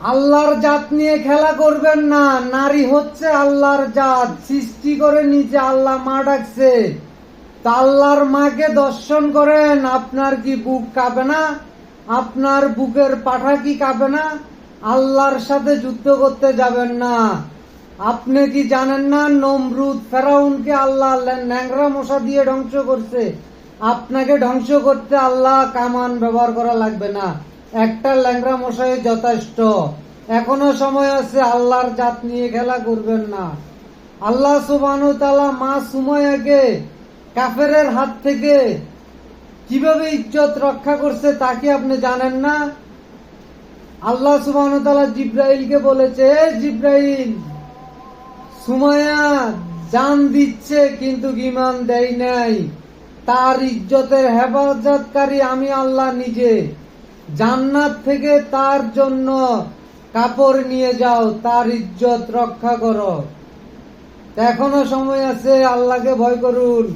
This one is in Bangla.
আল্লাহর জাত নিয়ে খেলা করবেন না। নারী হচ্ছে আল্লাহর জাত, সৃষ্টি করে নিচে আল্লাহ মা ডাকছে। তা আল্লাহর মাকে দর্শন করেন, আপনার কি বুক কাঁপে না? আপনার বুকের পাঠা কি কাঁপে না? আল্লাহর সাথে যুদ্ধ করতে যাবেন না। আপনি কি জানেন না নমরুদ ফেরাউনকে আল্লাহ ন্যাংরা মশা দিয়ে ধ্বংস করছে? আপনাকে ধ্বংস করতে আল্লাহ কামান ব্যবহার করা লাগবে না, একটা ল্যাংরা মশাই যথেষ্ট। এখনো সময় আছে, আল্লাহর জাত নিয়ে খেলা করবেন না। আল্লাহ সুবহানাহু ওয়া তাআলা মা সুমাইয়াকে কাফেরের হাত থেকে কিভাবে ইজ্জত রক্ষা করছে তা কি আপনি জানেন না? আল্লাহ সুবহানাহু ওয়া তাআলা জিব্রাইলকে বলেছে, জিব্রাইল, সুমাইয়া জান দিচ্ছে কিন্তু ঈমান দেয় নাই, তার ইজ্জতের হেফাজতকারী আমি আল্লাহ নিজে। জান্নাত থেকে তার জন্য কাপড় নিয়ে যাও, তার ইজ্জত রক্ষা করো। এখনো সময় আছে, আল্লাহকে ভয় করুন।